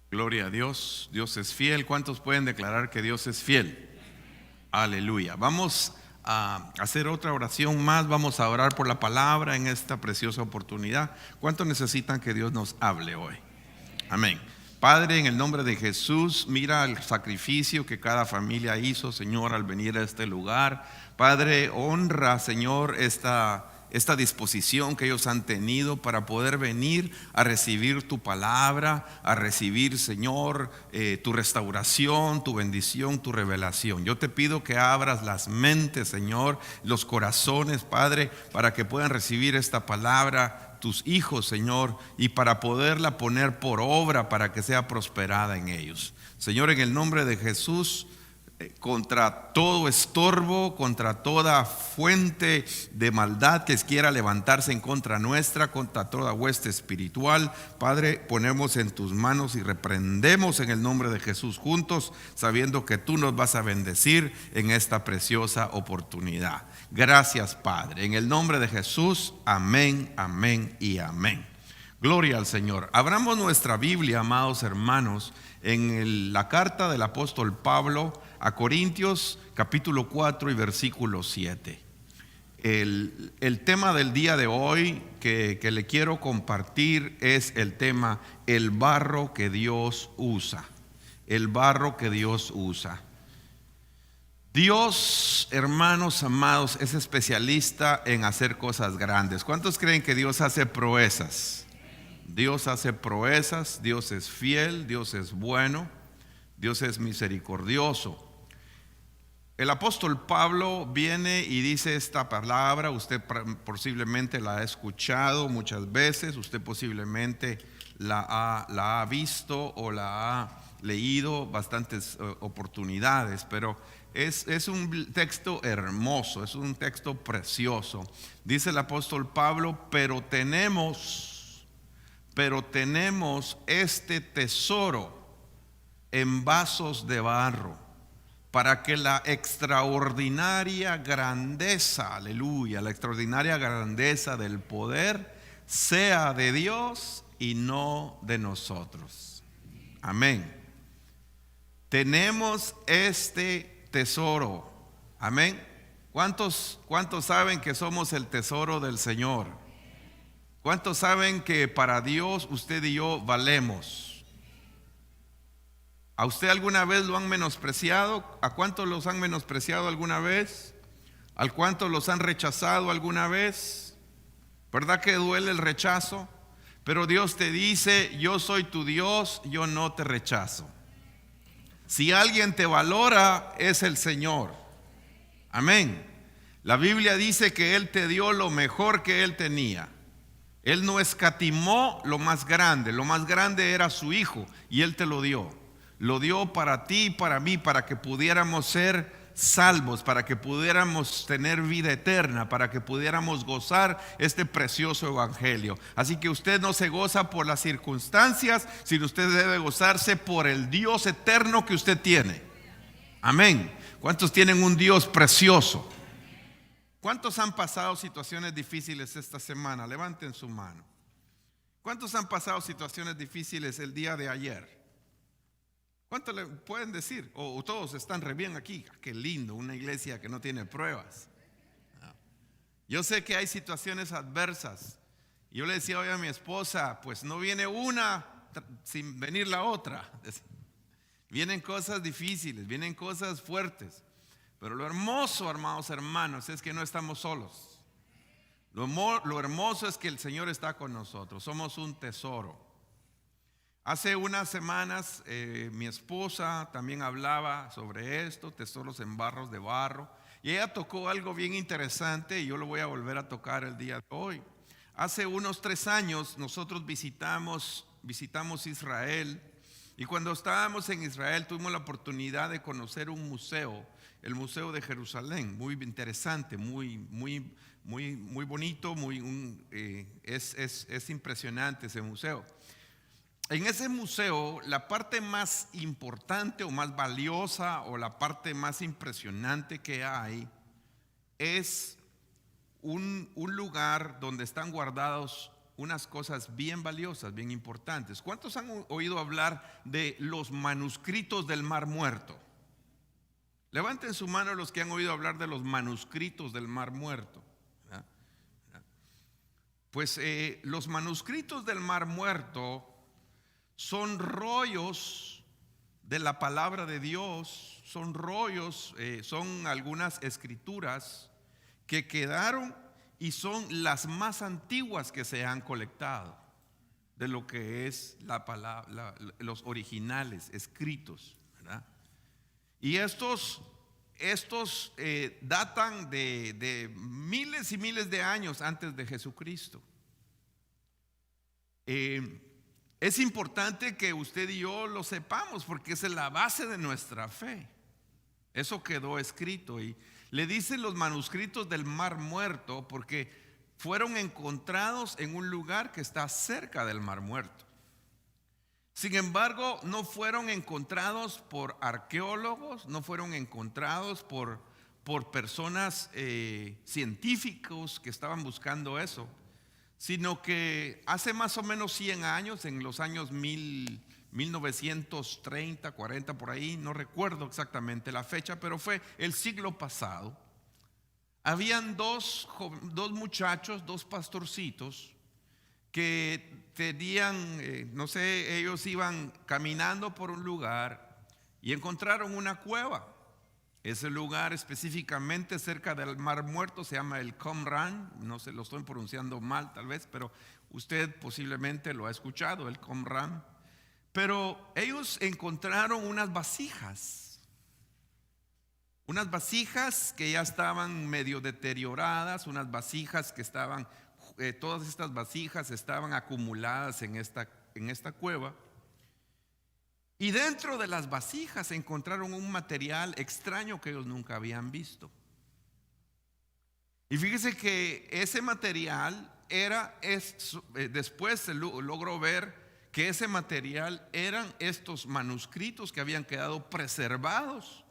Gloria a Dios, Dios es fiel. ¿Cuántos pueden declarar que Dios es fiel? Aleluya. Vamos a hacer otra oración más, vamos a orar por la palabra en esta preciosa oportunidad. ¿Cuántos necesitan que Dios nos hable hoy? Amén. Padre, en el nombre de Jesús, mira el sacrificio que cada familia hizo, Señor, al venir a este lugar. Padre, honra, Señor, esta disposición que ellos han tenido para poder venir a recibir tu palabra, a recibir, Señor, tu restauración, tu bendición, tu revelación. Yo te pido que abras las mentes, Señor, los corazones, Padre, para que puedan recibir esta palabra tus hijos, Señor, y para poderla poner por obra para que sea prosperada en ellos. Señor, en el nombre de Jesús, contra todo estorbo, contra toda fuente de maldad que quiera levantarse en contra nuestra, contra toda hueste espiritual, Padre, ponemos en tus manos y reprendemos en el nombre de Jesús juntos, sabiendo que tú nos vas a bendecir en esta preciosa oportunidad. Gracias, Padre, en el nombre de Jesús, amén, amén y amén. Gloria al Señor. Abramos nuestra Biblia, amados hermanos, en la carta del apóstol Pablo a Corintios, capítulo 4 y versículo 7. El tema del día de hoy que le quiero compartir es el tema: el barro que Dios usa. El barro que Dios usa. Dios, hermanos amados, es especialista en hacer cosas grandes. ¿Cuántos creen que Dios hace proezas? Dios hace proezas, Dios es fiel, Dios es bueno, Dios es misericordioso. El apóstol Pablo viene y dice esta palabra. Usted posiblemente la ha escuchado muchas veces, usted posiblemente la ha visto o la ha leído bastantes oportunidades, pero es un texto hermoso, es un texto precioso. Dice el apóstol Pablo: pero tenemos este tesoro en vasos de barro, para que la extraordinaria grandeza, aleluya, la extraordinaria grandeza del poder sea de Dios y no de nosotros. Amén. Tenemos este tesoro. Amén. ¿Cuántos saben que somos el tesoro del Señor? ¿Cuántos saben que para Dios usted y yo valemos? ¿A usted alguna vez lo han menospreciado? ¿A cuántos los han menospreciado alguna vez? ¿A cuántos los han rechazado alguna vez? ¿Verdad que duele el rechazo? Pero Dios te dice: yo soy tu Dios, yo no te rechazo. Si alguien te valora, es el Señor. Amén. La Biblia dice que Él te dio lo mejor que Él tenía. Él no escatimó lo más grande era su Hijo, y Él te lo dio. Lo dio para ti y para mí, para que pudiéramos ser salvos, para que pudiéramos tener vida eterna, para que pudiéramos gozar este precioso evangelio. Así que usted no se goza por las circunstancias, sino usted debe gozarse por el Dios eterno que usted tiene. Amén. ¿Cuántos tienen un Dios precioso? ¿Cuántos han pasado situaciones difíciles esta semana? Levanten su mano. ¿Cuántos han pasado situaciones difíciles el día de ayer? ¿Cuántos le pueden decir? O todos están re bien aquí. Qué lindo, una iglesia que no tiene pruebas. Yo sé que hay situaciones adversas. Yo le decía hoy a mi esposa: pues no viene una sin venir la otra. Vienen cosas difíciles, vienen cosas fuertes. Pero lo hermoso, hermanos, es que no estamos solos. Lo hermoso es que el Señor está con nosotros. Somos un tesoro. Hace unas semanas mi esposa también hablaba sobre esto, tesoros en barros de barro, y ella tocó algo bien interesante, y yo lo voy a volver a tocar el día de hoy. Hace unos 3 años nosotros visitamos Israel, y cuando estábamos en Israel tuvimos la oportunidad de conocer un museo, el Museo de Jerusalén. Muy interesante, muy bonito, es impresionante ese museo. En ese museo, la parte más importante o más valiosa, o la parte más impresionante que hay, es un lugar donde están guardados unas cosas bien valiosas, bien importantes. ¿Cuántos han oído hablar de los manuscritos del Mar Muerto? Levanten su mano los que han oído hablar de los manuscritos del Mar Muerto. Pues los manuscritos del Mar Muerto son rollos de la palabra de Dios, son rollos, son algunas escrituras que quedaron y son las más antiguas que se han colectado de lo que es la palabra, los originales escritos, ¿verdad? Y estos datan de miles y miles de años antes de Jesucristo. Es importante que usted y yo lo sepamos porque esa es la base de nuestra fe. Eso quedó escrito y le dicen los manuscritos del Mar Muerto porque fueron encontrados en un lugar que está cerca del Mar Muerto. Sin embargo, no fueron encontrados por arqueólogos, no fueron encontrados por personas científicos que estaban buscando eso, sino que hace más o menos 100 años, en los años 1930, 40 por ahí, no recuerdo exactamente la fecha, pero fue el siglo pasado. Habían dos muchachos, dos pastorcitos, que tenían, no sé, ellos iban caminando por un lugar y encontraron una cueva. Ese lugar específicamente cerca del Mar Muerto se llama el Qumran, no sé, lo estoy pronunciando mal tal vez, pero usted posiblemente lo ha escuchado, el Qumran. Pero ellos encontraron unas vasijas que ya estaban medio deterioradas, unas vasijas que estaban, todas estas vasijas estaban acumuladas en esta cueva. Y dentro de las vasijas encontraron un material extraño que ellos nunca habían visto. Y fíjese que ese material después se logró ver que ese material eran estos manuscritos que habían quedado preservados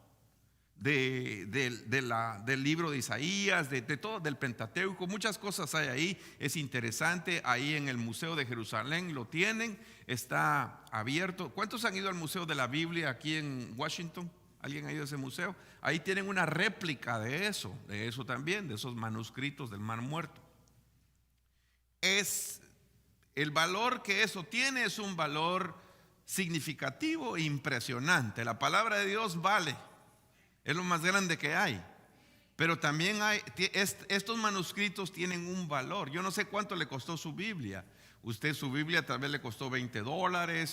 del libro de Isaías, de todo, del Pentateuco. Muchas cosas hay ahí, es interesante. Ahí en el Museo de Jerusalén lo tienen, está abierto. ¿Cuántos han ido al Museo de la Biblia aquí en Washington? ¿Alguien ha ido a ese museo? Ahí tienen una réplica de eso también, de esos manuscritos del Mar Muerto. El valor que eso tiene es un valor significativo e impresionante. La palabra de Dios vale. Es lo más grande que hay. Pero también estos manuscritos tienen un valor. Yo no sé cuánto le costó su Biblia. Su Biblia tal vez le costó $20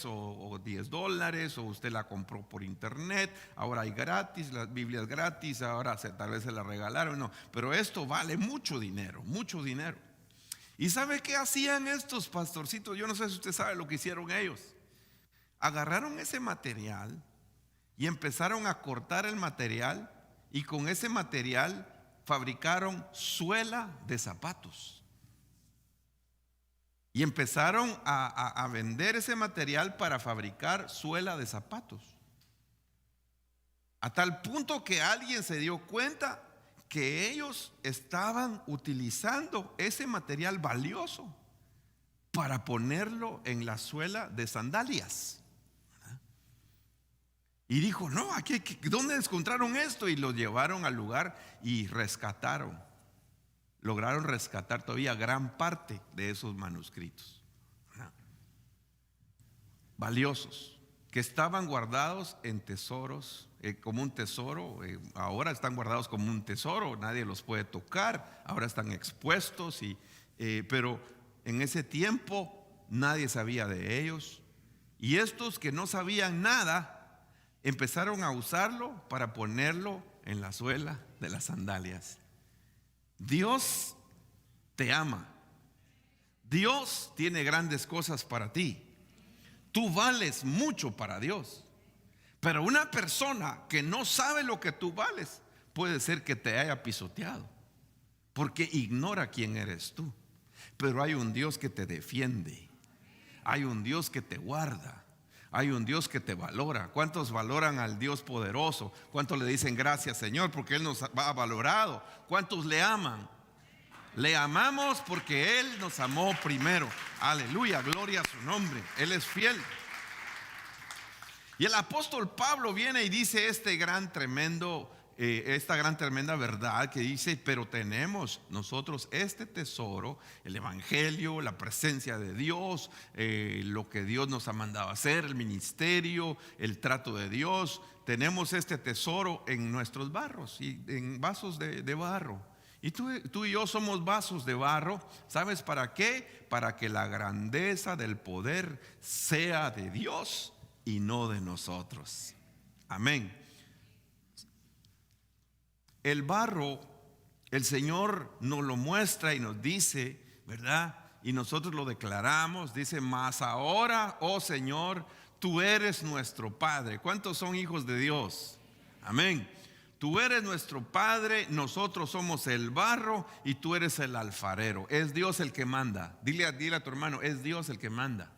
o $10, o usted la compró por internet. Ahora hay gratis, las Biblias gratis, ahora tal vez se la regalaron. No, pero esto vale mucho dinero, mucho dinero. ¿Y sabe qué hacían estos pastorcitos? Yo no sé si usted sabe lo que hicieron ellos. Agarraron ese material y empezaron a cortar el material, y con ese material fabricaron suela de zapatos. Y empezaron a vender ese material para fabricar suela de zapatos. A tal punto que alguien se dio cuenta que ellos estaban utilizando ese material valioso para ponerlo en la suela de sandalias. Y dijo, no, ¿dónde encontraron esto? Y lo llevaron al lugar y lograron rescatar todavía gran parte de esos manuscritos, ¿no? Valiosos, que estaban guardados en tesoros, como un tesoro. Ahora están guardados como un tesoro, nadie los puede tocar, ahora están expuestos, pero en ese tiempo nadie sabía de ellos. Y estos que no sabían nada empezaron a usarlo para ponerlo en la suela de las sandalias. Dios te ama. Dios tiene grandes cosas para ti. Tú vales mucho para Dios. Pero una persona que no sabe lo que tú vales, puede ser que te haya pisoteado, porque ignora quién eres tú. Pero hay un Dios que te defiende. Hay un Dios que te guarda. Hay un Dios que te valora. ¿Cuántos valoran al Dios poderoso? ¿Cuántos le dicen gracias, Señor, porque Él nos ha valorado? ¿Cuántos le aman? Le amamos porque Él nos amó primero. Aleluya, gloria a su nombre. Él es fiel. Y el apóstol Pablo viene y dice esta gran tremenda verdad que dice: pero tenemos nosotros este tesoro, el evangelio, la presencia de Dios, lo que Dios nos ha mandado hacer, el ministerio, el trato de Dios. Tenemos este tesoro en nuestros barros y en vasos de barro. Y tú y yo somos vasos de barro. ¿Sabes para qué? Para que la grandeza del poder sea de Dios y no de nosotros. Amén. El barro, el Señor nos lo muestra y nos dice, ¿verdad? Y nosotros lo declaramos. Dice: mas ahora, oh Señor, tú eres nuestro Padre. ¿Cuántos son hijos de Dios? Amén. Tú eres nuestro Padre, nosotros somos el barro y tú eres el alfarero. Es Dios el que manda. Dile a tu hermano: es Dios el que manda.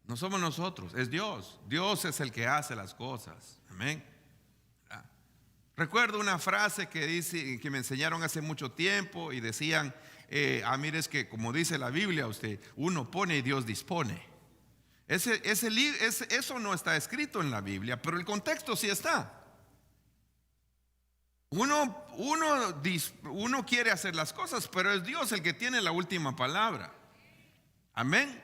No somos nosotros, es Dios. Dios es el que hace las cosas. Amén. Recuerdo una frase que me enseñaron hace mucho tiempo y decían: mire, es que como dice la Biblia, uno pone y Dios dispone. Eso no está escrito en la Biblia, pero el contexto sí está. Uno quiere hacer las cosas, pero es Dios el que tiene la última palabra. Amén.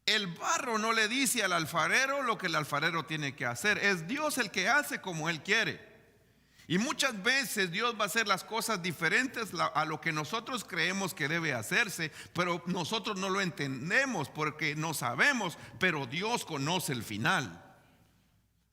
El barro no le dice al alfarero lo que el alfarero tiene que hacer. Es Dios el que hace como Él quiere. Y muchas veces Dios va a hacer las cosas diferentes a lo que nosotros creemos que debe hacerse, pero nosotros no lo entendemos porque no sabemos, pero Dios conoce el final.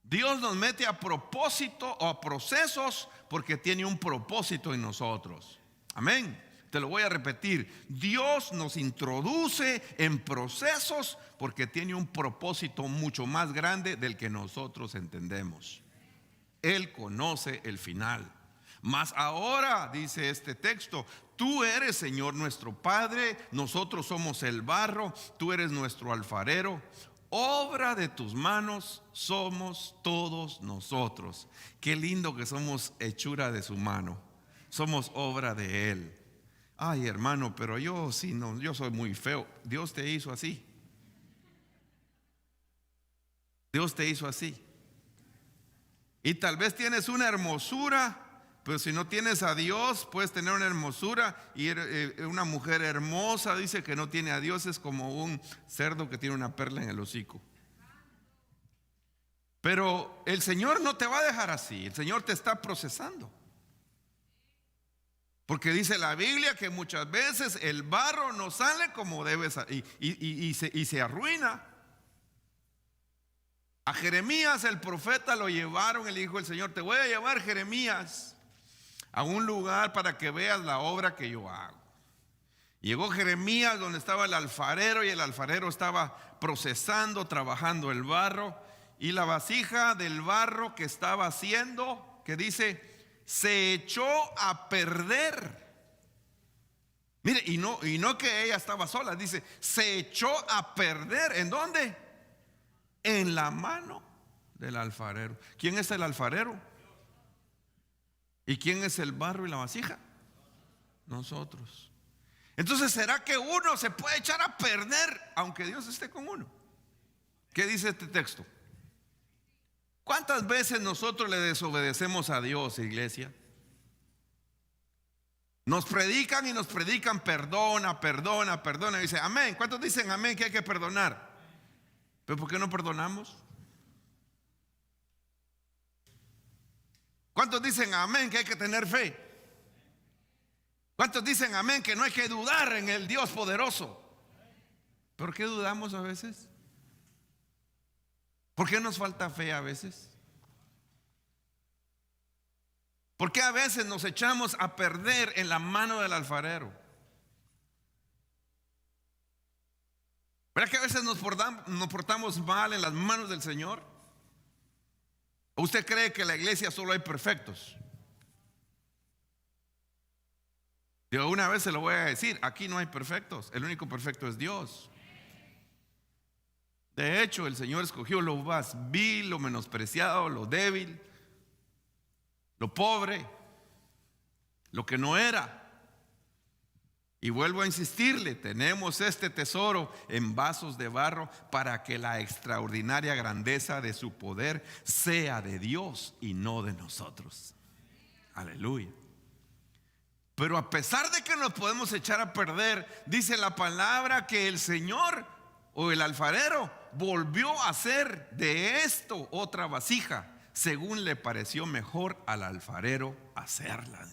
Dios nos mete a propósito o a procesos porque tiene un propósito en nosotros. Amén. Te lo voy a repetir: Dios nos introduce en procesos porque tiene un propósito mucho más grande del que nosotros entendemos. Él conoce el final. Mas ahora, dice este texto, tú eres, Señor, nuestro Padre, nosotros somos el barro, tú eres nuestro alfarero. Obra de tus manos somos todos nosotros. Qué lindo que somos hechura de su mano. Somos obra de Él. Ay, hermano, pero yo soy muy feo. Dios te hizo así. Dios te hizo así. Y tal vez tienes una hermosura, pero si no tienes a Dios, puedes tener una hermosura. Y una mujer hermosa, dice, que no tiene a Dios, es como un cerdo que tiene una perla en el hocico. Pero el Señor no te va a dejar así. El Señor te está procesando. Porque dice la Biblia que muchas veces el barro no sale como debe salir y se arruina. A Jeremías el profeta lo llevaron, el hijo del Señor: te voy a llevar, Jeremías, a un lugar para que veas la obra que yo hago. Llegó Jeremías donde estaba el alfarero, y el alfarero estaba procesando, trabajando el barro, y la vasija del barro que estaba haciendo, que dice, se echó a perder. Mire, y no que ella estaba sola, dice, se echó a perder. ¿En dónde? En la mano del alfarero. ¿Quién es el alfarero? ¿Y quién es el barro y la vasija? Nosotros. Entonces, ¿será que uno se puede echar a perder aunque Dios esté con uno? ¿Qué dice este texto? ¿Cuántas veces nosotros le desobedecemos a Dios, iglesia? Nos predican y nos predican: perdona, perdona, perdona. Y dice amén. ¿Cuántos dicen amén que hay que perdonar? ¿Pero por qué no perdonamos? ¿Cuántos dicen amén que hay que tener fe? ¿Cuántos dicen amén que no hay que dudar en el Dios poderoso? ¿Por qué dudamos a veces? ¿Por qué nos falta fe a veces? ¿Por qué a veces nos echamos a perder en la mano del alfarero? ¿Verdad que a veces nos portamos mal en las manos del Señor? ¿O usted cree que en la iglesia solo hay perfectos? Yo una vez se lo voy a decir: aquí no hay perfectos, el único perfecto es Dios. De hecho, el Señor escogió lo más vil, lo menospreciado, lo débil, lo pobre, lo que no era, Y vuelvo a insistirle, tenemos este tesoro en vasos de barro para que la extraordinaria grandeza de su poder sea de Dios y no de nosotros. Aleluya. Pero a pesar de que nos podemos echar a perder, dice la palabra que el Señor o el alfarero volvió a hacer de esto otra vasija, según le pareció mejor al alfarero hacerla.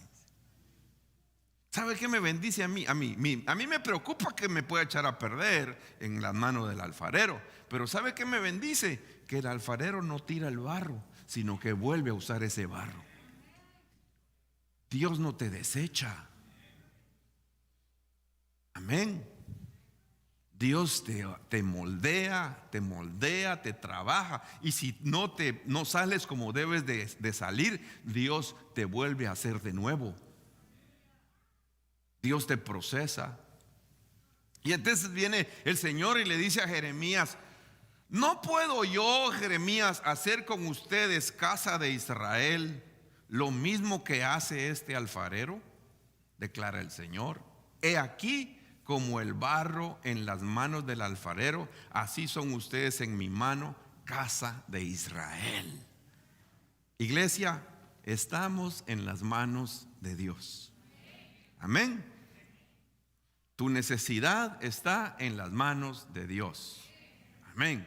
¿Sabe qué me bendice a mí? A mí me preocupa que me pueda echar a perder en las manos del alfarero. Pero ¿sabe qué me bendice? Que el alfarero no tira el barro, sino que vuelve a usar ese barro. Dios no te desecha. Amén. Dios te moldea, te trabaja. Y si no sales como debes de salir, Dios te vuelve a hacer de nuevo. Dios te procesa. Y entonces viene el Señor y le dice a Jeremías: ¿no puedo yo, Jeremías, hacer con ustedes, casa de Israel, lo mismo que hace este alfarero? Declara el Señor. He aquí, como el barro en las manos del alfarero, así son ustedes en mi mano, casa de Israel. Iglesia, estamos en las manos de Dios. Amén. Tu necesidad está en las manos de Dios. Amén.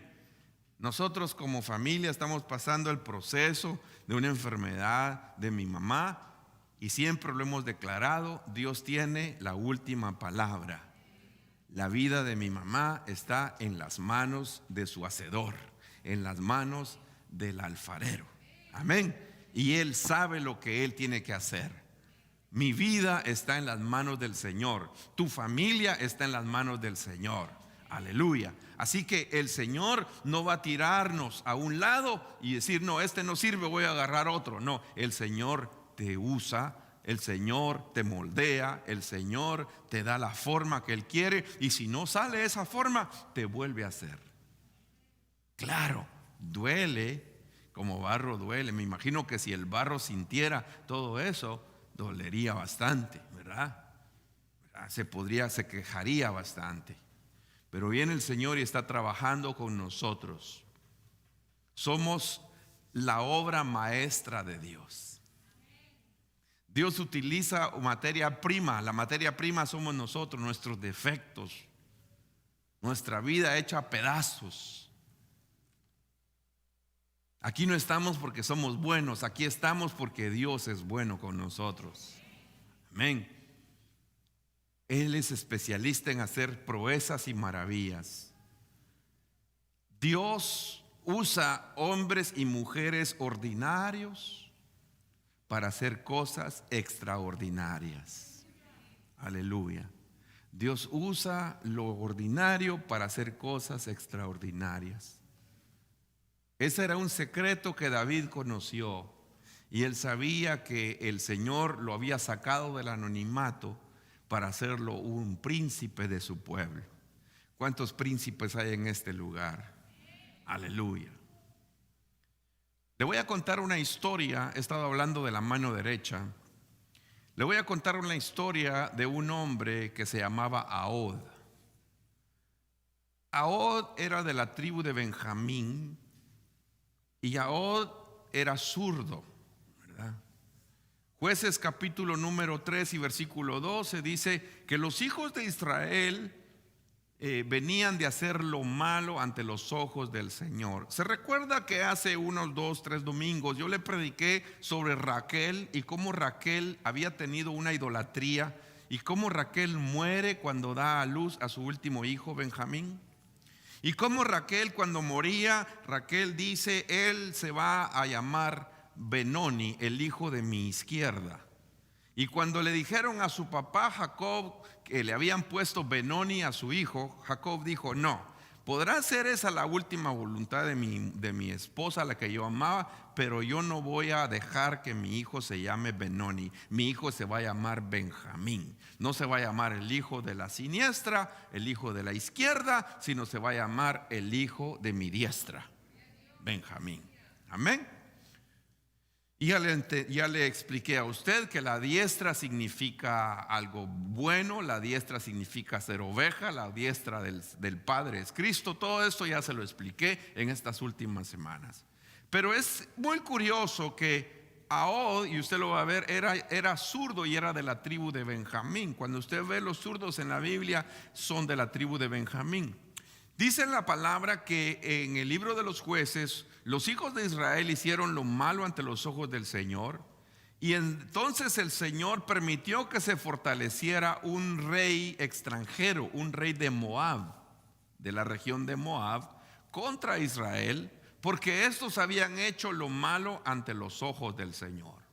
Nosotros como familia estamos pasando el proceso de una enfermedad de mi mamá y siempre lo hemos declarado: Dios tiene la última palabra. La vida de mi mamá está en las manos de su hacedor, en las manos del alfarero. Amén. Y Él sabe lo que Él tiene que hacer. Mi vida está en las manos del Señor. Tu familia está en las manos del Señor. Aleluya. Así que el Señor no va a tirarnos a un lado y decir: no, este no sirve, voy a agarrar otro. No, el Señor te usa, el Señor te moldea, el Señor te da la forma que Él quiere. Y si no sale esa forma, te vuelve a hacer. Claro, duele, como barro duele. Me imagino que si el barro sintiera todo eso, dolería bastante, ¿verdad? Se quejaría bastante. Pero viene el Señor y está trabajando con nosotros. Somos la obra maestra de Dios. Dios utiliza materia prima. La materia prima somos nosotros, nuestros defectos, nuestra vida hecha a pedazos. Aquí no estamos porque somos buenos, aquí estamos porque Dios es bueno con nosotros. Amén. Él es especialista en hacer proezas y maravillas. Dios usa hombres y mujeres ordinarios para hacer cosas extraordinarias. Aleluya. Dios usa lo ordinario para hacer cosas extraordinarias. Ese era un secreto que David conoció, y él sabía que el Señor lo había sacado del anonimato para hacerlo un príncipe de su pueblo. ¿Cuántos príncipes hay en este lugar? Aleluya. Le voy a contar una historia. He estado hablando de la mano derecha. Le voy a contar una historia de un hombre que se llamaba Ahod. Ahod era de la tribu de Benjamín. Y Ahod era zurdo, ¿verdad? Jueces capítulo número 3 y versículo 12 dice que los hijos de Israel venían de hacer lo malo ante los ojos del Señor. Se recuerda que hace unos 2, 3 domingos yo le prediqué sobre Raquel y cómo Raquel había tenido una idolatría y cómo Raquel muere cuando da a luz a su último hijo, Benjamín. Y como Raquel, cuando moría, Raquel dice: él se va a llamar Benoni, el hijo de mi izquierda. Y cuando le dijeron a su papá Jacob que le habían puesto Benoni a su hijo, Jacob dijo: no, podrá ser esa la última voluntad de mi esposa, la que yo amaba, pero yo no voy a dejar que mi hijo se llame Benoni. Mi hijo se va a llamar Benjamín. No se va a llamar el hijo de la siniestra, el hijo de la izquierda, sino se va a llamar el hijo de mi diestra, Benjamín. Amén. Y ya le expliqué a usted que la diestra significa algo bueno, la diestra significa ser oveja, la diestra del Padre es Cristo. Todo esto ya se lo expliqué en estas últimas semanas. Pero es muy curioso que Ahod, y usted lo va a ver, era zurdo y era de la tribu de Benjamín. Cuando usted ve los zurdos en la Biblia, son de la tribu de Benjamín. Dice la palabra que en el libro de los jueces, los hijos de Israel hicieron lo malo ante los ojos del Señor, y entonces el Señor permitió que se fortaleciera un rey extranjero, un rey de Moab, de la región de Moab, contra Israel, porque estos habían hecho lo malo ante los ojos del Señor.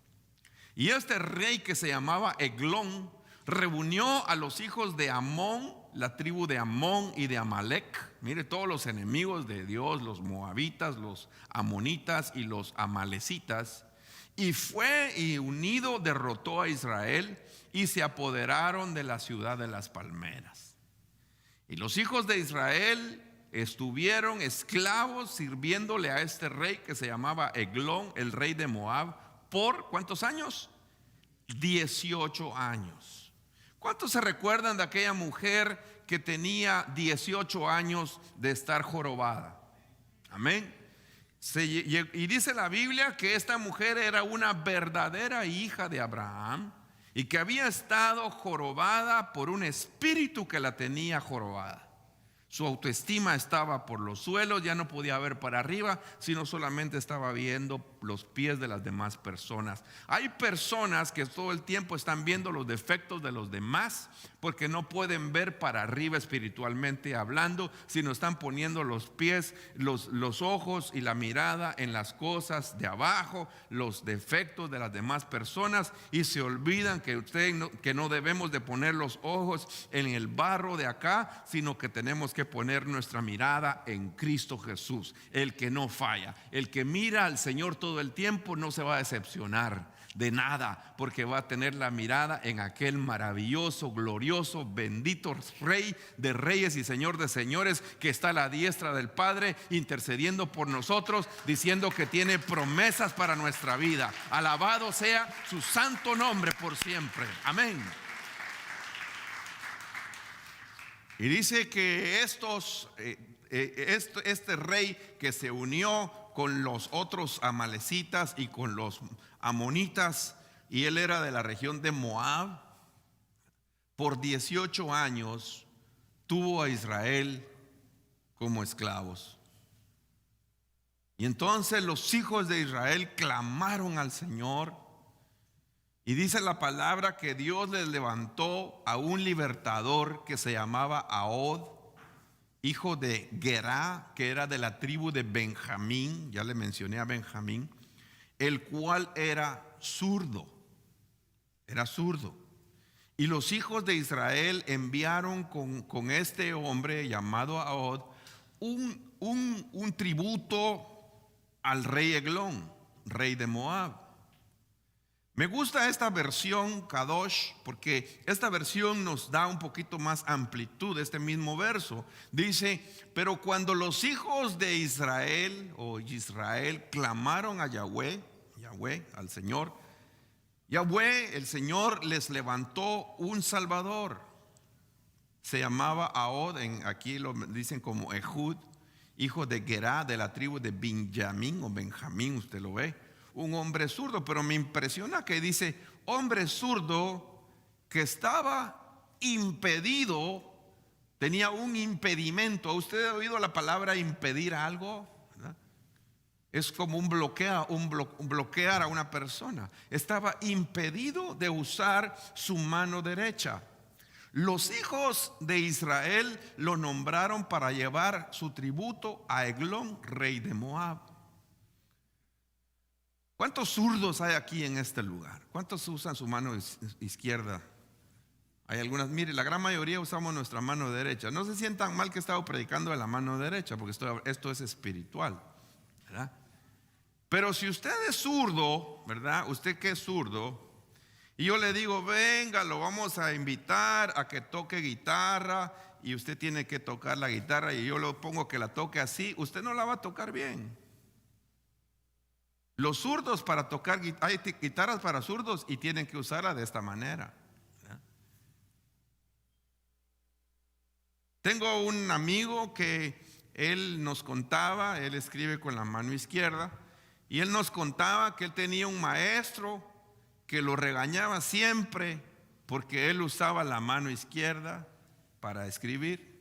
Y este rey, que se llamaba Eglón, reunió a los hijos de Amón, la tribu de Amón y de Amalec. Mire, todos los enemigos de Dios, los moabitas, los amonitas y los amalecitas. Y fue y unido derrotó a Israel y se apoderaron de la ciudad de las palmeras. Y los hijos de Israel estuvieron esclavos sirviéndole a este rey que se llamaba Eglón, el rey de Moab, por ¿cuántos años? 18 años. ¿Cuántos se recuerdan de aquella mujer que tenía 18 años de estar jorobada? Amén. Y dice la Biblia que esta mujer era una verdadera hija de Abraham y que había estado jorobada por un espíritu que la tenía jorobada. Su autoestima estaba por los suelos, ya no podía ver para arriba, sino solamente estaba viendo los pies de las demás personas. Hay personas que todo el tiempo están viendo los defectos de los demás porque no pueden ver para arriba espiritualmente hablando, sino están poniendo los pies, los ojos y la mirada en las cosas de abajo, los defectos de las demás personas, y se olvidan que no debemos de poner los ojos en el barro de acá, sino que tenemos que poner nuestra mirada en Cristo Jesús, el que no falla. El que mira al Señor todo el tiempo no se va a decepcionar de nada, porque va a tener la mirada en aquel maravilloso, glorioso, bendito Rey de reyes y Señor de señores, que está a la diestra del Padre intercediendo por nosotros, diciendo que tiene promesas para nuestra vida. Alabado sea su santo nombre por siempre. Amén. Y dice que este rey que se unió con los otros amalecitas y con los amonitas, y él era de la región de Moab, por 18 años tuvo a Israel como esclavos. Y entonces los hijos de Israel clamaron al Señor. Y dice la palabra que Dios les levantó a un libertador que se llamaba Ahod, hijo de Gerá, que era de la tribu de Benjamín. Ya le mencioné a Benjamín, el cual era zurdo. Era zurdo. Y los hijos de Israel enviaron con este hombre llamado Ahod un tributo al rey Eglón, rey de Moab. Me gusta esta versión Kadosh, porque esta versión nos da un poquito más amplitud de este mismo verso. Dice: pero cuando los hijos de Israel clamaron a Yahweh, al Señor, Yahweh, el Señor, les levantó un Salvador. Se llamaba Ahod, aquí lo dicen como Ehud, hijo de Gerá, de la tribu de Benjamín o Benjamín, usted lo ve. Un hombre zurdo, pero me impresiona que dice hombre zurdo que estaba impedido, tenía un impedimento. ¿Usted ha oído la palabra impedir algo? ¿Verdad? Es como un bloquear a una persona. Estaba impedido de usar su mano derecha. Los hijos de Israel lo nombraron para llevar su tributo a Eglón, rey de Moab. ¿Cuántos zurdos hay aquí en este lugar? ¿Cuántos usan su mano izquierda? Hay algunas, mire, la gran mayoría usamos nuestra mano derecha. No se sientan mal que he estado predicando de la mano derecha, porque esto es espiritual, ¿verdad? Pero si usted es zurdo, ¿verdad? Usted que es zurdo, y yo le digo: venga, lo vamos a invitar a que toque guitarra, y usted tiene que tocar la guitarra, y yo lo pongo que la toque así, usted no la va a tocar bien. Los zurdos para tocar, hay guitarras para zurdos y tienen que usarla de esta manera. Tengo un amigo que él nos contaba, él escribe con la mano izquierda, y él nos contaba que él tenía un maestro que lo regañaba siempre porque él usaba la mano izquierda para escribir.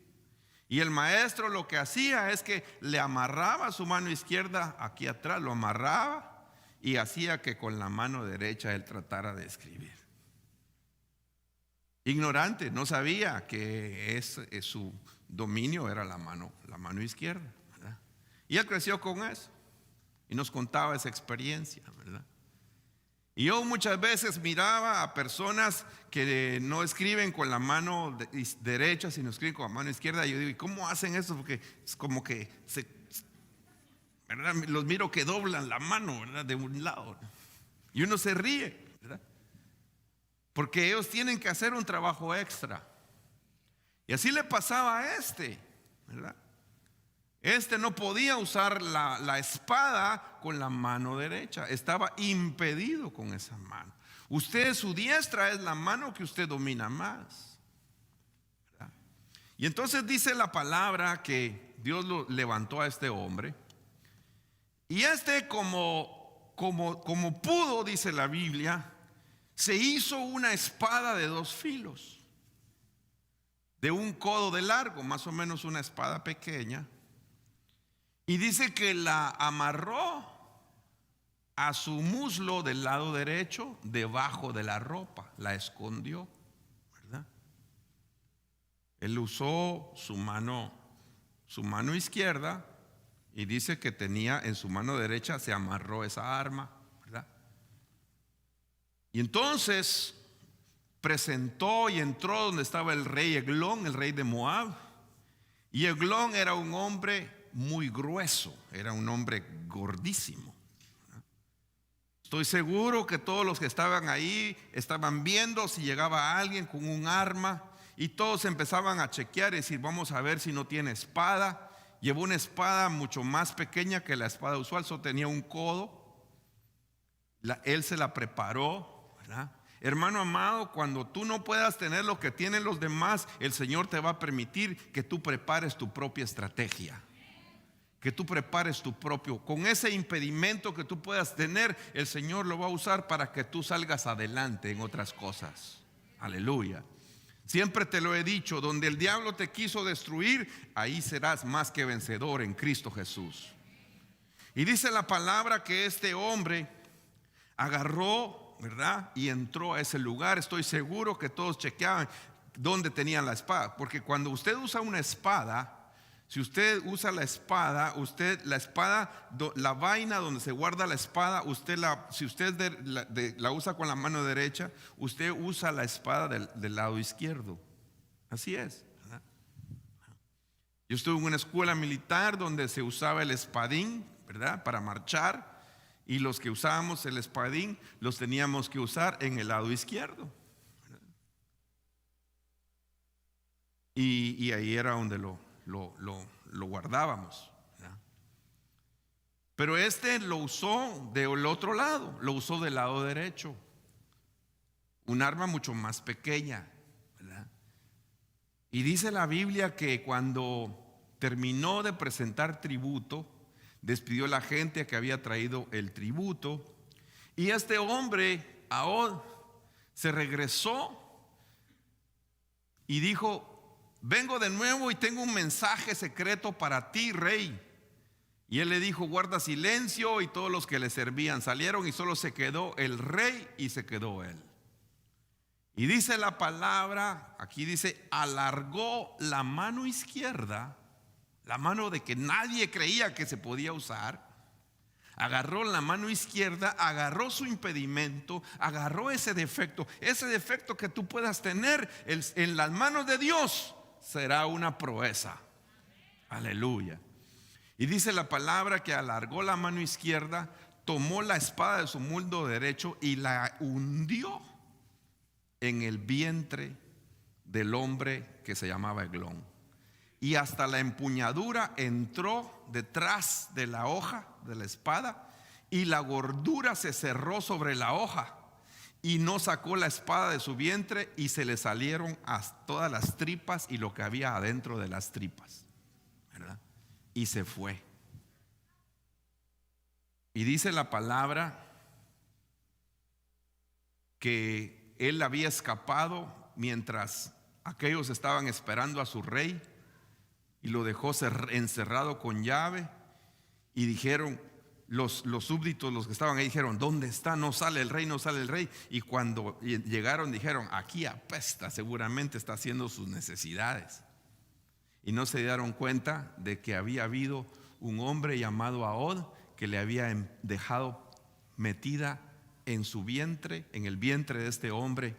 Y el maestro lo que hacía es que le amarraba su mano izquierda aquí atrás, lo amarraba y hacía que con la mano derecha él tratara de escribir. Ignorante, no sabía que su dominio era la mano izquierda, ¿verdad? Y él creció con eso y nos contaba esa experiencia, ¿verdad? Y yo muchas veces miraba a personas que no escriben con la mano derecha, sino escriben con la mano izquierda. Y yo digo, ¿y cómo hacen eso? Porque es como que ¿verdad? Los miro que doblan la mano, ¿verdad? De un lado. Y uno se ríe, ¿verdad? Porque ellos tienen que hacer un trabajo extra. Y así le pasaba a ¿verdad? No podía usar la espada con la mano derecha. Estaba impedido con esa mano. Su diestra es la mano que usted domina más, ¿verdad? Y entonces dice la palabra que Dios lo levantó a este hombre. Y como pudo, dice la Biblia, se hizo una espada de 2 filos, de un codo de largo, más o menos una espada pequeña. Y dice que la amarró a su muslo del lado derecho, debajo de la ropa, la escondió, ¿verdad? Él usó su mano izquierda y dice que tenía en su mano derecha, se amarró esa arma, ¿verdad? Y entonces presentó y entró donde estaba el rey Eglón, el rey de Moab. Y Eglón era un hombre muy grueso, era un hombre gordísimo. Estoy seguro que todos los que estaban ahí estaban viendo si llegaba alguien con un arma, y todos empezaban a chequear y decir, vamos a ver si no tiene espada. Llevó una espada mucho más pequeña que la espada usual, solo tenía un codo. Él se la preparó, ¿verdad? Hermano amado, cuando tú no puedas tener lo que tienen los demás, el Señor te va a permitir que tú prepares tu propia estrategia, que tú prepares tu propio, con ese impedimento que tú puedas tener, el Señor lo va a usar para que tú salgas adelante en otras cosas. Aleluya. Siempre te lo he dicho, donde el diablo te quiso destruir, ahí serás más que vencedor en Cristo Jesús. Y dice la palabra que este hombre agarró, ¿verdad? Y entró a ese lugar. Estoy seguro que todos chequeaban dónde tenían la espada, porque cuando usted usa una espada, si usted usa la espada, la vaina donde se guarda la espada, si usted la usa con la mano derecha, usted usa la espada del lado izquierdo. Así es, ¿verdad? Yo estuve en una escuela militar donde se usaba el espadín, ¿verdad? Para marchar, y los que usábamos el espadín los teníamos que usar en el lado izquierdo, ¿verdad? Y ahí era donde lo guardábamos, ¿verdad? Pero lo usó del otro lado, lo usó del lado derecho, un arma mucho más pequeña, ¿verdad? Y dice la Biblia que cuando terminó de presentar tributo, despidió a la gente que había traído el tributo, y este hombre, Ahod, se regresó y dijo, vengo de nuevo y tengo un mensaje secreto para ti, rey. Y él le dijo, guarda silencio, y todos los que le servían salieron y solo se quedó el rey y se quedó él. Y dice la palabra, aquí dice, alargó la mano izquierda, la mano de que nadie creía que se podía usar. Agarró la mano izquierda, agarró su impedimento, agarró ese defecto que tú puedas tener en las manos de Dios. Será una proeza. Aleluya. Y dice la palabra que alargó la mano izquierda, tomó la espada de su muslo derecho y la hundió en el vientre del hombre que se llamaba Eglón. Y hasta la empuñadura entró detrás de la hoja de la espada y la gordura se cerró sobre la hoja, y no sacó la espada de su vientre, y se le salieron a todas las tripas y lo que había adentro de las tripas, ¿verdad? Y se fue. Y dice la palabra que él había escapado mientras aquellos estaban esperando a su rey, y lo dejó encerrado con llave. Y dijeron los súbditos, los que estaban ahí, dijeron: ¿dónde está? No sale el rey, no sale el rey. Y cuando llegaron dijeron: aquí apesta, seguramente está haciendo sus necesidades. Y no se dieron cuenta de que había habido un hombre llamado Ahod, que le había dejado metida en su vientre, en el vientre de este hombre,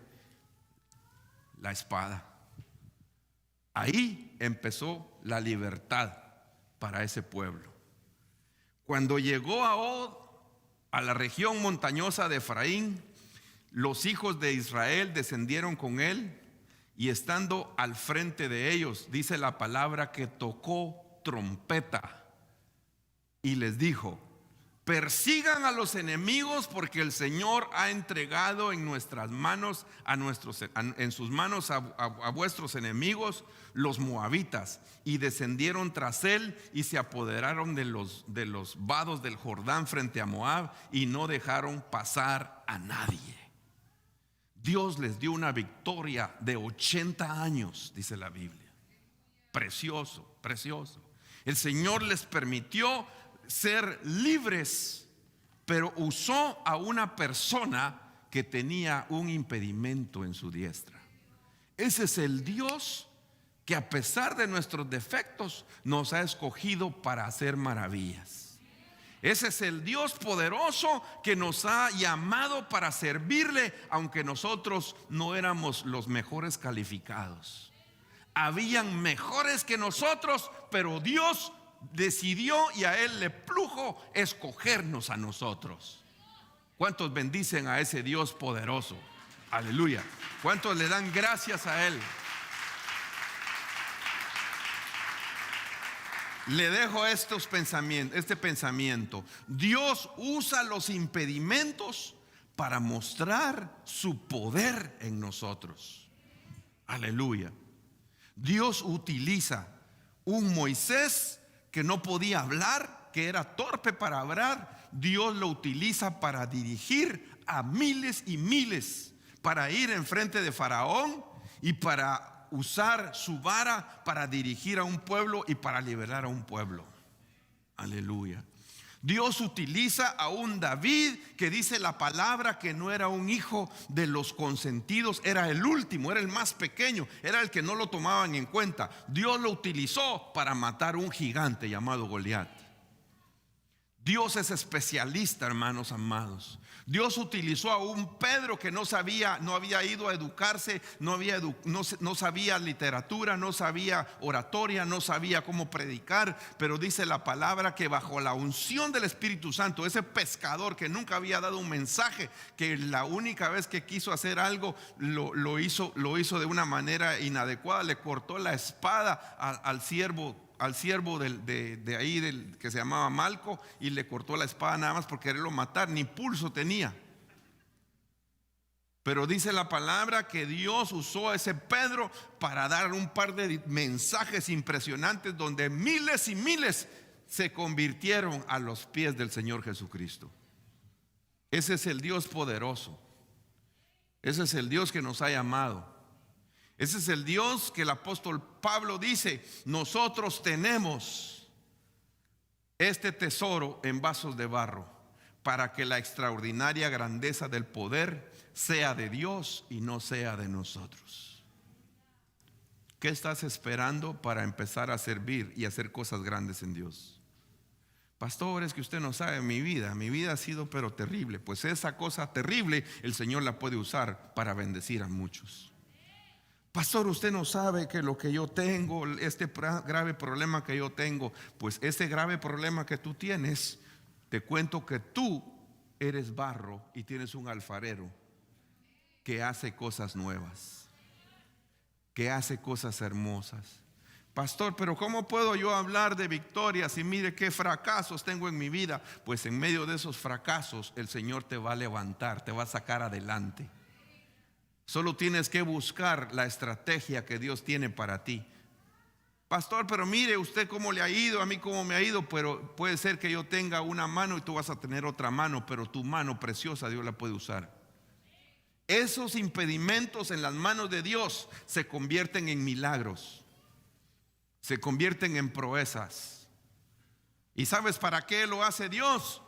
la espada. Ahí empezó la libertad para ese pueblo. Cuando llegó Ahod a la región montañosa de Efraín, los hijos de Israel descendieron con él, y estando al frente de ellos, dice la palabra que tocó trompeta y les dijo: persigan a los enemigos, porque el Señor ha entregado en nuestras manos, en sus manos a vuestros enemigos, los moabitas. Y descendieron tras él y se apoderaron de los vados del Jordán frente a Moab, y no dejaron pasar a nadie. Dios les dio una victoria de 80 años, dice la Biblia. Precioso, precioso. El Señor les permitió ser libres, pero usó a una persona que tenía un impedimento en su diestra. Ese es el Dios que, a pesar de nuestros defectos, nos ha escogido para hacer maravillas. Ese es el Dios poderoso que nos ha llamado para servirle, aunque nosotros no éramos los mejores calificados. Habían mejores que nosotros, pero Dios decidió, y a él le plujo escogernos a nosotros. ¿Cuántos bendicen a ese Dios poderoso? Aleluya. ¿Cuántos le dan gracias a él? Le dejo este pensamiento. Dios usa los impedimentos para mostrar su poder en nosotros. Aleluya. Dios utiliza un Moisés que no podía hablar, que era torpe para hablar. Dios lo utiliza para dirigir a miles y miles, para ir enfrente de Faraón y para usar su vara para dirigir a un pueblo y para liberar a un pueblo. Aleluya. Dios utiliza a un David que dice la palabra que no era un hijo de los consentidos, era el último, era el más pequeño, era el que no lo tomaban en cuenta. Dios lo utilizó para matar un gigante llamado Goliat. Dios es especialista, hermanos amados. Dios utilizó a un Pedro que no había ido a educarse, no sabía literatura, no sabía oratoria, no sabía cómo predicar, pero dice la palabra que bajo la unción del Espíritu Santo, ese pescador que nunca había dado un mensaje, que la única vez que quiso hacer algo lo hizo de una manera inadecuada, le cortó la espada al siervo de ahí que se llamaba Malco, y le cortó la espada nada más por quererlo matar, ni pulso tenía. Pero dice la palabra que Dios usó a ese Pedro para dar un par de mensajes impresionantes, donde miles y miles se convirtieron a los pies del Señor Jesucristo. Ese es el Dios poderoso. Ese es el Dios que nos ha llamado. Ese es el Dios que el apóstol Pablo dice: nosotros tenemos este tesoro en vasos de barro, para que la extraordinaria grandeza del poder sea de Dios y no sea de nosotros. ¿Qué estás esperando para empezar a servir y hacer cosas grandes en Dios? Pastor, es que usted no sabe mi vida ha sido pero terrible. Pues esa cosa terrible el Señor la puede usar para bendecir a muchos. Pastor, usted no sabe que lo que yo tengo, este grave problema que yo tengo, pues ese grave problema que tú tienes, te cuento que tú eres barro y tienes un alfarero que hace cosas nuevas, que hace cosas hermosas. Pastor, pero ¿cómo puedo yo hablar de victorias y mire qué fracasos tengo en mi vida? Pues en medio de esos fracasos el Señor te va a levantar, te va a sacar adelante. Solo tienes que buscar la estrategia que Dios tiene para ti. Pastor, pero mire usted cómo le ha ido, a mí cómo me ha ido, pero puede ser que yo tenga una mano y tú vas a tener otra mano, pero tu mano preciosa Dios la puede usar. Esos impedimentos en las manos de Dios se convierten en milagros, se convierten en proezas. ¿Y sabes para qué lo hace Dios?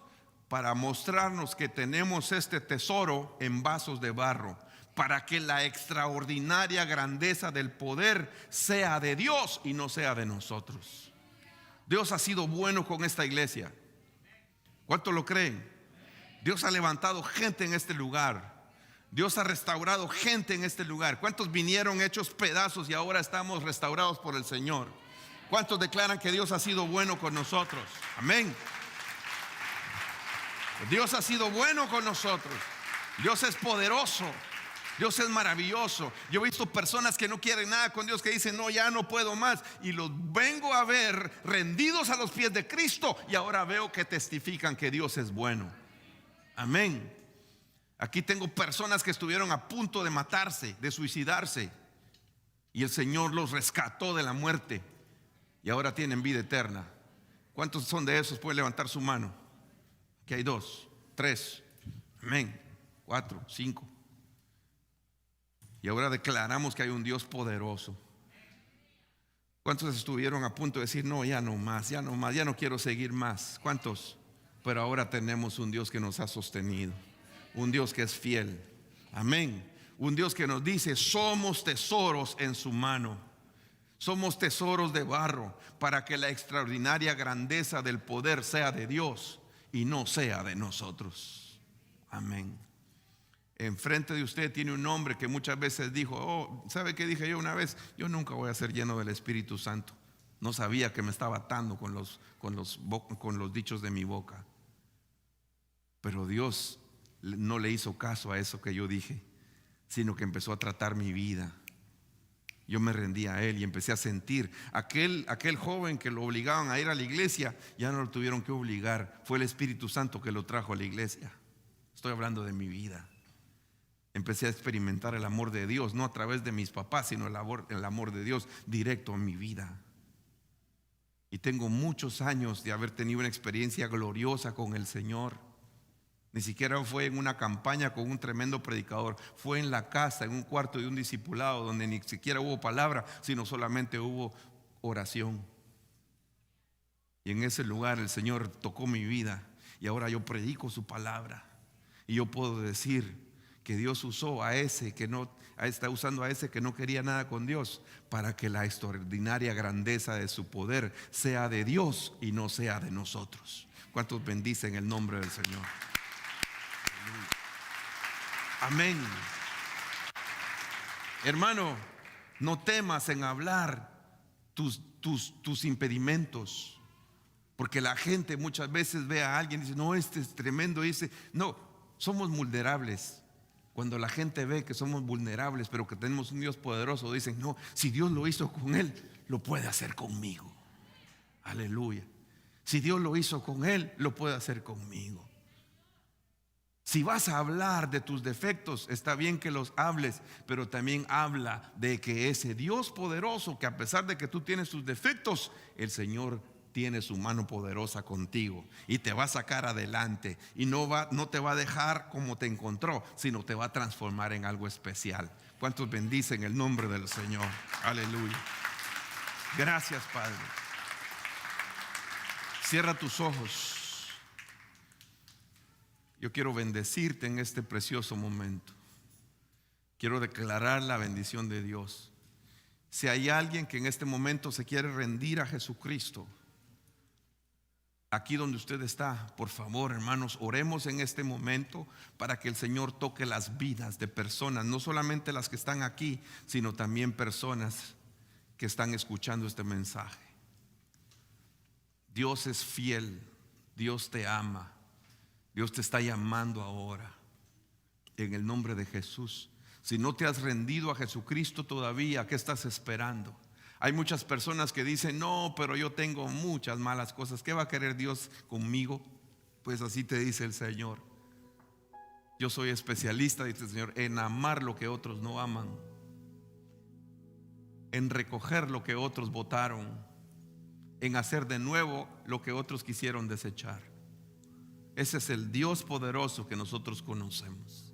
Para mostrarnos que tenemos este tesoro en vasos de barro, para que la extraordinaria grandeza del poder sea de Dios y no sea de nosotros. Dios ha sido bueno con esta iglesia. ¿Cuántos lo creen? Dios ha levantado gente en este lugar. Dios ha restaurado gente en este lugar. ¿Cuántos vinieron hechos pedazos y ahora estamos restaurados por el Señor? ¿Cuántos declaran que Dios ha sido bueno con nosotros? Amén. Dios ha sido bueno con nosotros. Dios es poderoso. Dios es maravilloso. Yo he visto personas que no quieren nada con Dios, que dicen, no, ya no puedo más. Y los vengo a ver rendidos a los pies de Cristo. Y ahora veo que testifican que Dios es bueno. Amén. Aquí tengo personas que estuvieron a punto de matarse, de suicidarse. Y el Señor los rescató de la muerte. Y ahora tienen vida eterna. ¿Cuántos son de esos? Pueden levantar su mano. Aquí hay 2, 3, amén, 4, 5. Y ahora declaramos que hay un Dios poderoso. ¿Cuántos estuvieron a punto de decir, no, ya no más, ya no más, ya no quiero seguir más? ¿Cuántos? Pero ahora tenemos un Dios que nos ha sostenido, un Dios que es fiel, amén. Un Dios que nos dice, somos tesoros en su mano, somos tesoros de barro, para que la extraordinaria grandeza del poder sea de Dios y no sea de nosotros. Amén. Enfrente de usted tiene un hombre que muchas veces dijo, oh, ¿sabe qué dije yo una vez? Yo nunca voy a ser lleno del Espíritu Santo. No sabía que me estaba atando con los dichos de mi boca. Pero Dios no le hizo caso a eso que yo dije, sino que empezó a tratar mi vida. Yo me rendí a Él y empecé a sentir aquel joven que lo obligaban a ir a la iglesia, ya no lo tuvieron que obligar. Fue el Espíritu Santo que lo trajo a la iglesia. Estoy hablando de mi vida. Empecé a experimentar el amor de Dios, no a través de mis papás, sino el amor de Dios directo a mi vida. Y tengo muchos años de haber tenido una experiencia gloriosa con el Señor. Ni siquiera fue en una campaña con un tremendo predicador. Fue en la casa, en un cuarto de un discipulado, donde ni siquiera hubo palabra, sino solamente hubo oración. Y en ese lugar el Señor tocó mi vida. Y ahora yo predico su palabra. Y yo puedo decir que Dios usó está usando a ese que no quería nada con Dios, para que la extraordinaria grandeza de su poder sea de Dios y no sea de nosotros. ¿Cuántos bendicen el nombre del Señor? Amén. Hermano, no temas en hablar tus impedimentos, porque la gente muchas veces ve a alguien y dice, no, este es tremendo, dice, no, somos vulnerables. Cuando la gente ve que somos vulnerables, pero que tenemos un Dios poderoso, dicen, no, si Dios lo hizo con él, lo puede hacer conmigo. Aleluya. Si Dios lo hizo con él, lo puede hacer conmigo. Si vas a hablar de tus defectos, está bien que los hables, pero también habla de que ese Dios poderoso, que a pesar de que tú tienes tus defectos, el Señor tiene su mano poderosa contigo y te va a sacar adelante, y no te va a dejar como te encontró, sino te va a transformar en algo especial. ¿Cuántos bendicen el nombre del Señor? Aleluya. Gracias, Padre. Cierra tus ojos. Yo quiero bendecirte en este precioso momento. Quiero declarar la bendición de Dios. Si hay alguien que en este momento se quiere rendir a Jesucristo, aquí donde usted está, por favor, hermanos, oremos en este momento para que el Señor toque las vidas de personas, no solamente las que están aquí, sino también personas que están escuchando este mensaje. Dios es fiel, Dios te ama, Dios te está llamando ahora, en el nombre de Jesús. Si no te has rendido a Jesucristo todavía, ¿qué estás esperando? Hay muchas personas que dicen, no, pero yo tengo muchas malas cosas. ¿Qué va a querer Dios conmigo? Pues así te dice el Señor. Yo soy especialista, dice el Señor, en amar lo que otros no aman, en recoger lo que otros botaron, en hacer de nuevo lo que otros quisieron desechar. Ese es el Dios poderoso que nosotros conocemos.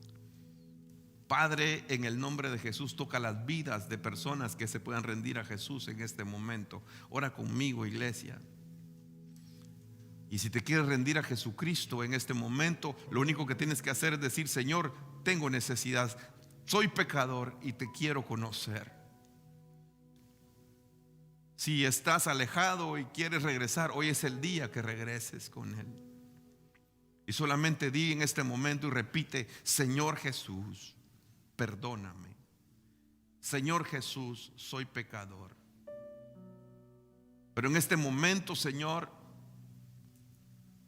Padre, en el nombre de Jesús, toca las vidas de personas que se puedan rendir a Jesús en este momento. Ora conmigo, iglesia. Y si te quieres rendir a Jesucristo en este momento, lo único que tienes que hacer es decir, Señor, tengo necesidad, soy pecador y te quiero conocer. Si estás alejado y quieres regresar, hoy es el día que regreses con Él. Y solamente di en este momento y repite, Señor Jesús, perdóname. Señor Jesús, soy pecador. Pero en este momento, Señor,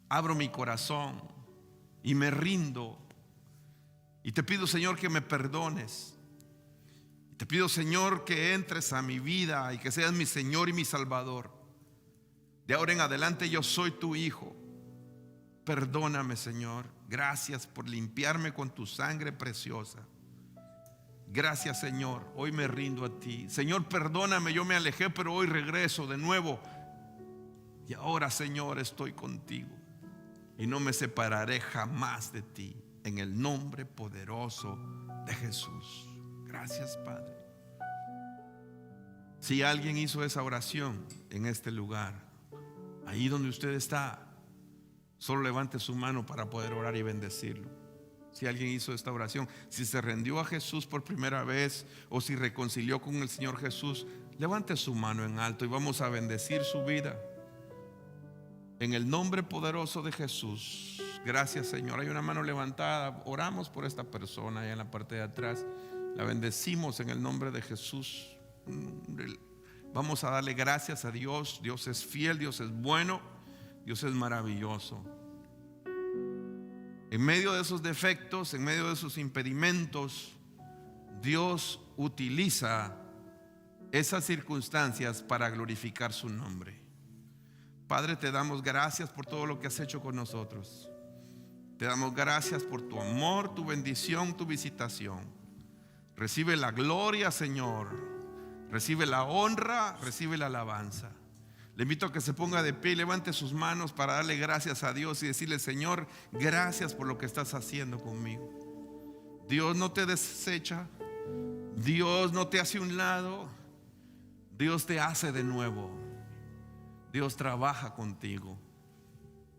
abro mi corazón y me rindo. Y te pido, Señor, que me perdones. Te pido, Señor, que entres a mi vida y que seas mi Señor y mi Salvador. De ahora en adelante yo soy tu hijo. Perdóname, Señor. Gracias por limpiarme con tu sangre preciosa. Gracias, Señor. Hoy me rindo a ti. Señor, perdóname, yo me alejé, pero hoy regreso de nuevo. Y ahora, Señor, estoy contigo. Y no me separaré jamás de ti. En el nombre poderoso de Jesús. Gracias, Padre. Si alguien hizo esa oración en este lugar, ahí donde usted está, solo levante su mano para poder orar y bendecirlo. Si alguien hizo esta oración, si se rindió a Jesús por primera vez o si reconcilió con el Señor Jesús, levante su mano en alto y vamos a bendecir su vida. En el nombre poderoso de Jesús. Gracias, Señor. Hay una mano levantada. Oramos por esta persona allá en la parte de atrás. La bendecimos en el nombre de Jesús. Vamos a darle gracias a Dios. Dios es fiel, Dios es bueno, Dios es maravilloso. En medio de esos defectos, en medio de esos impedimentos, Dios utiliza esas circunstancias para glorificar su nombre. Padre, te damos gracias por todo lo que has hecho con nosotros. Te damos gracias por tu amor, tu bendición, tu visitación. Recibe la gloria, Señor. Recibe la honra, recibe la alabanza. Le invito a que se ponga de pie y levante sus manos para darle gracias a Dios y decirle, Señor, gracias por lo que estás haciendo conmigo. Dios no te desecha, Dios no te hace a un lado, Dios te hace de nuevo. Dios trabaja contigo.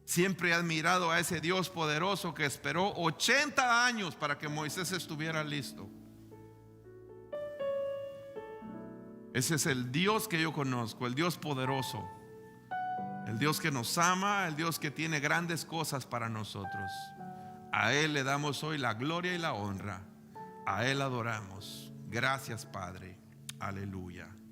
Siempre he admirado a ese Dios poderoso que esperó 80 años para que Moisés estuviera listo. Ese es el Dios que yo conozco, el Dios poderoso, el Dios que nos ama, el Dios que tiene grandes cosas para nosotros. A Él le damos hoy la gloria y la honra. A Él adoramos. Gracias, Padre. Aleluya.